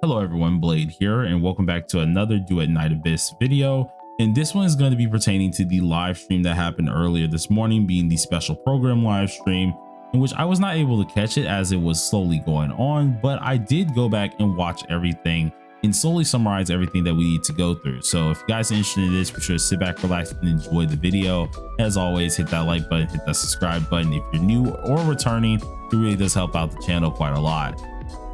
Hello everyone, Blade here, and welcome back to another Duet Night Abyss video. And this one is going to be pertaining to the live stream that happened earlier this morning, being the special program live stream, in which I was not able to catch it as it was slowly going on, but I did go back and watch everything and slowly summarize everything that we need to go through. So if you guys are interested in this, be sure to sit back, relax, and enjoy the video. As always, hit that like button, hit that subscribe button. If you're new or returning, it really does help out the channel quite a lot.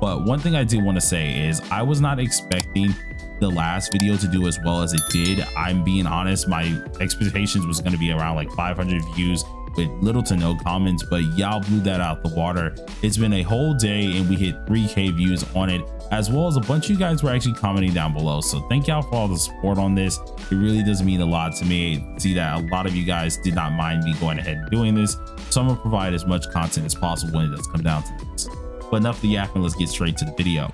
But one thing I do want to say is I was not expecting the last video to do as well as it did. I'm being honest, my expectations was going to be around like 500 views with little to no comments, but y'all blew that out the water. It's been a whole day and we hit 3K views on it, as well as a bunch of you guys were actually commenting down below. So thank y'all for all the support on this. It really does mean a lot to me. See that a lot of you guys did not mind me going ahead and doing this. So I'm gonna provide as much content as possible when it does come down to this. But enough of the yapping, let's get straight to the video.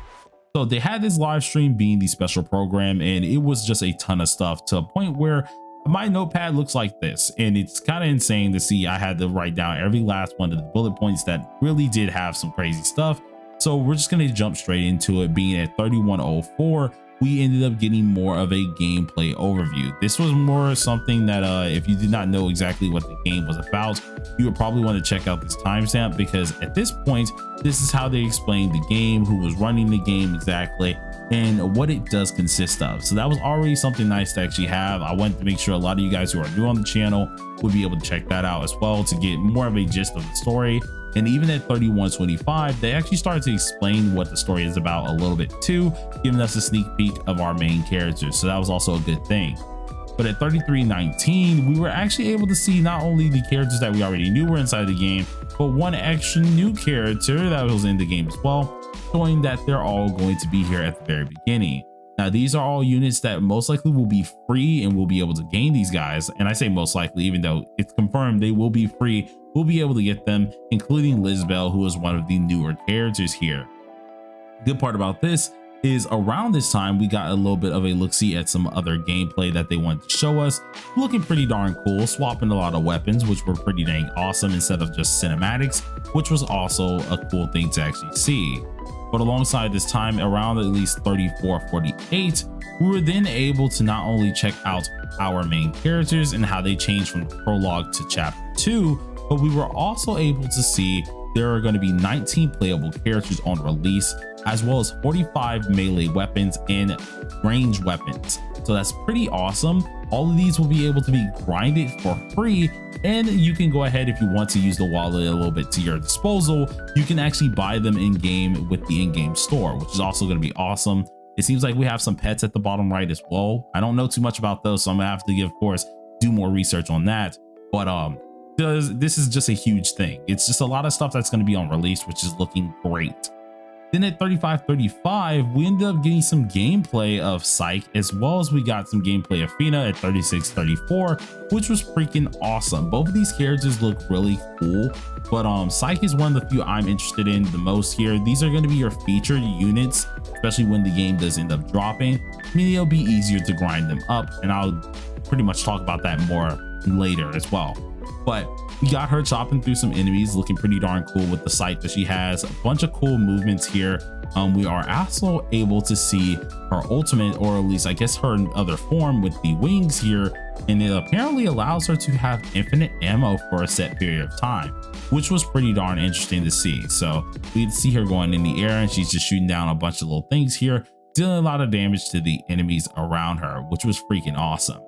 So they had this live stream being the special program, and it was just a ton of stuff to a point where my notepad looks like this, and it's kind of insane to see. I had to write down every last one of the bullet points that really did have some crazy stuff. So we're just going to jump straight into it. Being at 3104, we ended up getting more of a gameplay overview. This was more something that if you did not know exactly what the game was about, you would probably want to check out this timestamp, because at this point, this is how they explained the game, who was running the game exactly, and what it does consist of. So that was already something nice to actually have. I wanted to make sure a lot of you guys who are new on the channel would be able to check that out as well to get more of a gist of the story. And even at 3125, they actually started to explain what the story is about a little bit too, giving us a sneak peek of our main characters. So that was also a good thing. But at 3319, we were actually able to see not only the characters that we already knew were inside the game, but one extra new character that was in the game as well, showing that they're all going to be here at the very beginning. Now, these are all units that most likely will be free, and we'll be able to gain these guys. And I say most likely, even though it's confirmed they will be free, we'll be able to get them, including Lisbel, who is one of the newer characters here. Good part about this is around this time, we got a little bit of a look-see at some other gameplay that they wanted to show us, looking pretty darn cool, swapping a lot of weapons, which were pretty dang awesome instead of just cinematics, which was also a cool thing to actually see. But alongside this time, around at least 3448, we were then able to not only check out our main characters and how they changed from the prologue to chapter 2, but we were also able to see there are going to be 19 playable characters on release, as well as 45 melee weapons and ranged weapons. So that's pretty awesome. All of these will be able to be grinded for free, and you can go ahead, if you want to use the wallet a little bit to your disposal, you can actually buy them in game with the in-game store, which is also going to be awesome. It seems like we have some pets at the bottom right as well. I don't know too much about those, so I'm gonna have to, of course, do more research on that. But this is just a huge thing. It's just a lot of stuff that's going to be on release, which is looking great. Then at 3535, we ended up getting some gameplay of Psyche, as well as we got some gameplay of Fina at 3634, which was freaking awesome. Both of these characters look really cool, but Psyche is one of the few I'm interested in the most here. These are going to be your featured units, especially when the game does end up dropping. I mean, it'll be easier to grind them up, and I'll pretty much talk about that more later as well. But we got her chopping through some enemies, looking pretty darn cool with the sight that she has. A bunch of cool movements here. We are also able to see her ultimate, or at least I guess her other form with the wings here, and it apparently allows her to have infinite ammo for a set period of time, which was pretty darn interesting to see. So we see her going in the air, and she's just shooting down a bunch of little things here, dealing a lot of damage to the enemies around her, which was freaking awesome.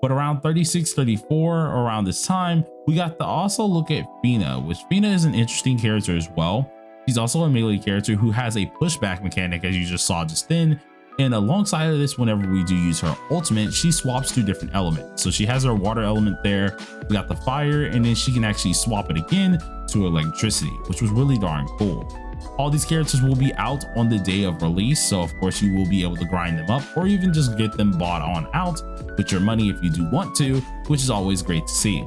But around 3634, around this time, we got to also look at Fina, which Fina is an interesting character as well. She's also a melee character who has a pushback mechanic, as you just saw just then. And alongside of this, whenever we do use her ultimate, she swaps through different elements. So she has her water element there, we got the fire, and then she can actually swap it again to electricity, which was really darn cool. All these characters will be out on the day of release, so of course you will be able to grind them up, or even just get them bought on out with your money if you do want to, which is always great to see.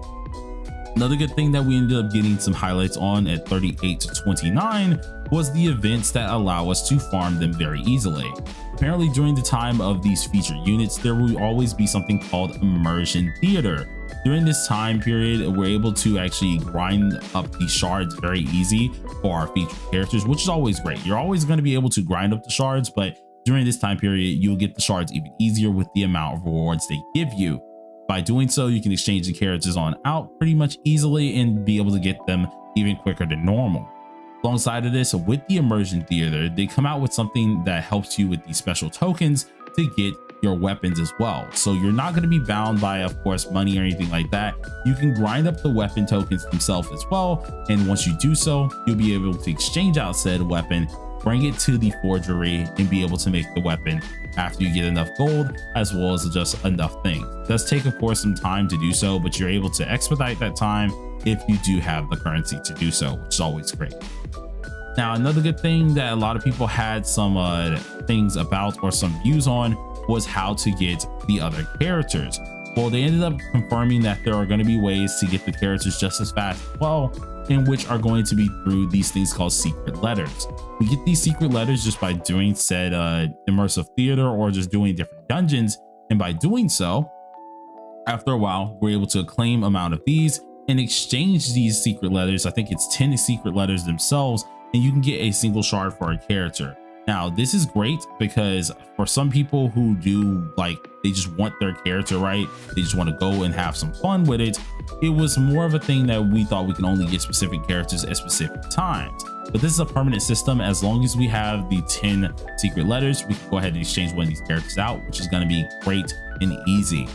Another good thing that we ended up getting some highlights on at 38 to 29 was the events that allow us to farm them very easily. Apparently during the time of these featured units, there will always be something called immersion theater. During this time period, we're able to actually grind up the shards very easy for our featured characters, which is always great. You're always going to be able to grind up the shards, but during this time period, you'll get the shards even easier with the amount of rewards they give you. By doing so, you can exchange the characters on out pretty much easily and be able to get them even quicker than normal. Alongside of this, with the immersion theater, they come out with something that helps you with these special tokens to get your weapons as well. So you're not going to be bound by, of course, money or anything like that. You can grind up the weapon tokens themselves as well. And once you do so, you'll be able to exchange out said weapon, bring it to the forgery, and be able to make the weapon after you get enough gold, as well as just enough things. It does take, of course, some time to do so, but you're able to expedite that time if you do have the currency to do so, which is always great. Now, another good thing that a lot of people had some things about or some views on was how to get the other characters. Well, they ended up confirming that there are going to be ways to get the characters just as fast as well, in which are going to be through these things called secret letters. We get these secret letters just by doing said immersive theater or just doing different dungeons. And by doing so, after a while, we're able to claim amount of these and exchange these secret letters. I think it's 10 secret letters themselves, and you can get a single shard for a character. Now, this is great because for some people who do they just want their character right, they just want to go and have some fun with it. It was more of a thing that we thought we can only get specific characters at specific times. But this is a permanent system. As long as we have the 10 secret letters, we can go ahead and exchange one of these characters out, which is going to be great and easy.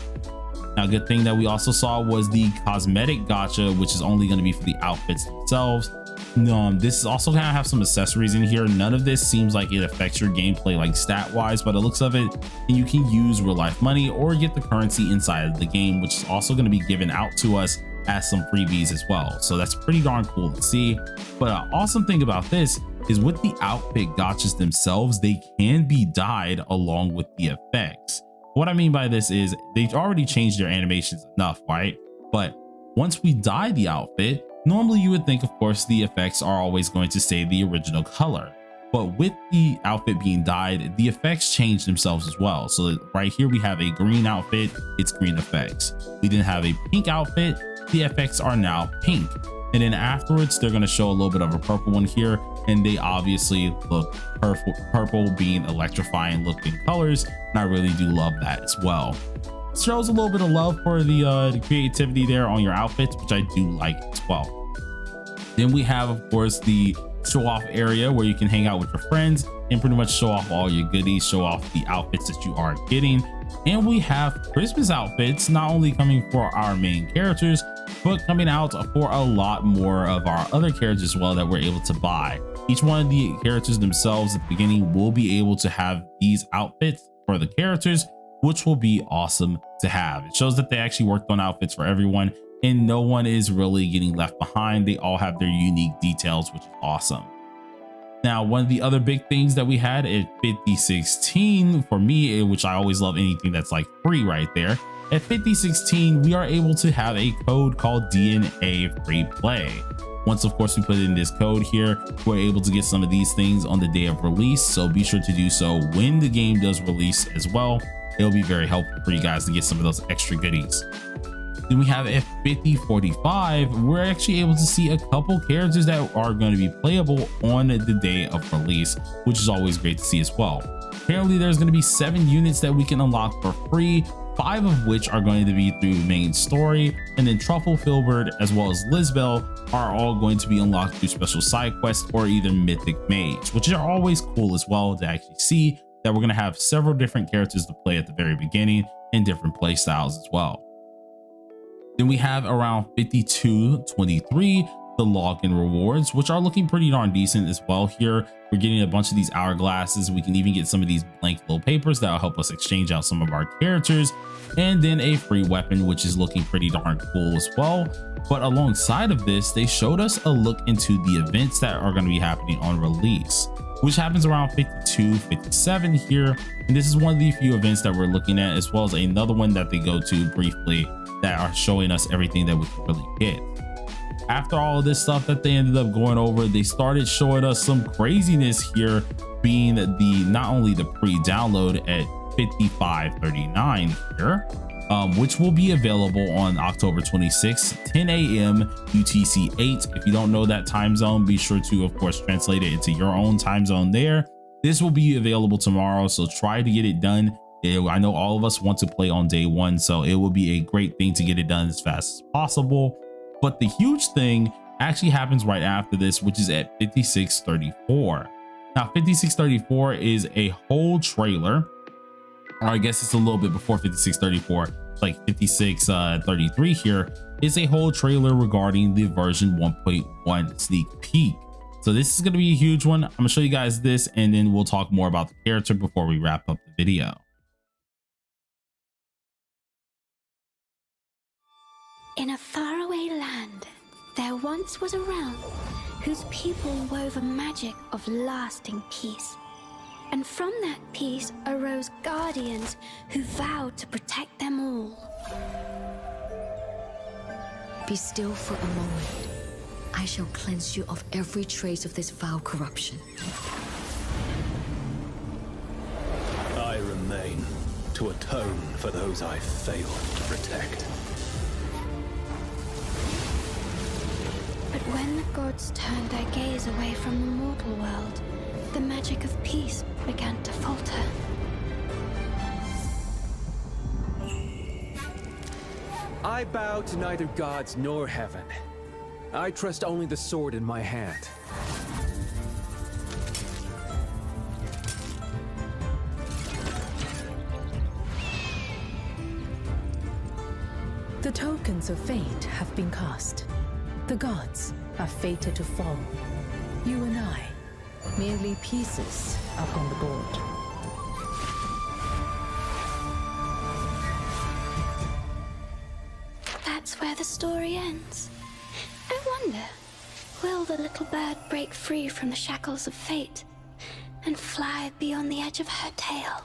Now, a good thing that we also saw was the cosmetic gacha, which is only going to be for the outfits themselves. This is also gonna have some accessories in here. None of this seems like it affects your gameplay like stat wise, but it looks of it, and you can use real life money or get the currency inside of the game, which is also going to be given out to us as some freebies as well. So that's pretty darn cool to see. But an awesome thing about this is with the outfit gachas themselves, they can be dyed along with the effects. What I mean by this is they've already changed their animations enough, right? But once we dye the outfit, normally you would think, of course, the effects are always going to stay the original color. But with the outfit being dyed, the effects change themselves as well. So right here we have a green outfit, it's green effects. We didn't have a pink outfit, the effects are now pink. And then afterwards, they're going to show a little bit of a purple one here, and they obviously look purple being electrifying looking colors, and I really do love that as well. It shows a little bit of love for the creativity there on your outfits, which I do like as well. Then we have, of course, the show off area where you can hang out with your friends and pretty much show off all your goodies, show off the outfits that you are getting. And we have Christmas outfits, not only coming for our main characters, but coming out for a lot more of our other characters as well that we're able to buy. Each one of the characters themselves at the beginning will be able to have these outfits for the characters, which will be awesome to have. It shows that they actually worked on outfits for everyone, and no one is really getting left behind. They all have their unique details, which is awesome. Now, one of the other big things that we had at 5016 for me, which I always love anything that's like free right there. At 5016, we are able to have a code called DNA Free Play. Once, of course, we put in this code here, we're able to get some of these things on the day of release. So be sure to do so when the game does release as well. It'll be very helpful for you guys to get some of those extra goodies. Then we have at 5045, we're actually able to see a couple characters that are going to be playable on the day of release, which is always great to see as well. Apparently, there's going to be 7 units that we can unlock for free, 5 of which are going to be through main story, and then Truffle, Filbert, as well as Lizbel are all going to be unlocked through special side quests or either Mythic Mage, which are always cool as well to actually see that we're going to have several different characters to play at the very beginning and different play styles as well. Then we have around 5223, the login rewards, which are looking pretty darn decent as well here. We're getting a bunch of these hourglasses. We can even get some of these blank little papers that will help us exchange out some of our characters, and then a free weapon, which is looking pretty darn cool as well. But alongside of this, they showed us a look into the events that are going to be happening on release, which happens around 5257 here. And this is one of the few events that we're looking at, as well as another one that they go to briefly that are showing us everything that we can really get. After all of this stuff that they ended up going over, they started showing us some craziness here, being not only the pre-download at 5539 here, which will be available on October 26th, 10 a.m. UTC 8. If you don't know that time zone, be sure to, of course, translate it into your own time zone there. This will be available tomorrow, so try to get it done. I know all of us want to play on day one, so it will be a great thing to get it done as fast as possible. But the huge thing actually happens right after this, which is at 5634. Now 5634 is a whole trailer, or I guess it's a little bit before 5634, like 5633 here is a whole trailer regarding the version 1.1 sneak peek. So this is going to be a huge one. I'm gonna show you guys this, and then we'll talk more about the character before we wrap up the video. In a faraway land, there once was a realm whose people wove a magic of lasting peace. And from that peace arose guardians who vowed to protect them all. Be still for a moment. I shall cleanse you of every trace of this foul corruption. I remain to atone for those I failed to protect. But when the gods turned their gaze away from the mortal world, the magic of peace began to falter. I bow to neither gods nor heaven. I trust only the sword in my hand. The tokens of fate have been cast. The gods are fated to fall. You and I, merely pieces up on the board. That's where the story ends. I wonder, will the little bird break free from the shackles of fate and fly beyond the edge of her tail?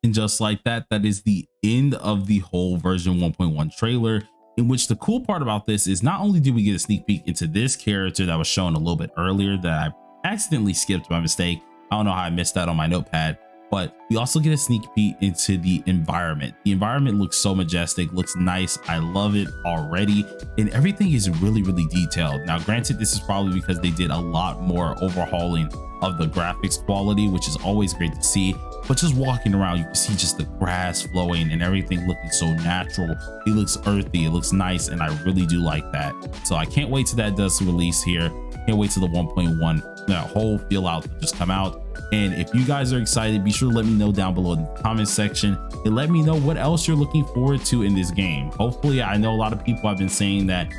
And just like that, that is the end of the whole version 1.1 trailer, in which the cool part about this is not only did we get a sneak peek into this character that was shown a little bit earlier that I accidentally skipped by mistake. I don't know how I missed that on my notepad, but we also get a sneak peek into the environment. The environment looks so majestic, looks nice. I love it already. And everything is really, really detailed. Now, granted, this is probably because they did a lot more overhauling of the graphics quality, which is always great to see. But just walking around, you can see just the grass flowing and everything looking so natural. It looks earthy, it looks nice, and I really do like that. So I can't wait till that does release here. Can't wait till the 1.1, that whole feel out to just come out. And if you guys are excited, be sure to let me know down below in the comment section and let me know what else you're looking forward to in this game. Hopefully, I know a lot of people have been saying that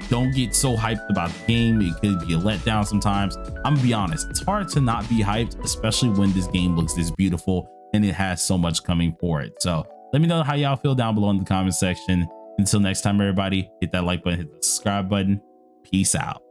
don't get so hyped about the game. It could be a letdown sometimes. I'm gonna be honest, it's hard to not be hyped, especially when this game looks this beautiful and it has so much coming for it. So let me know how y'all feel down below in the comment section. Until next time, everybody, hit that like button, hit the subscribe button. Peace out.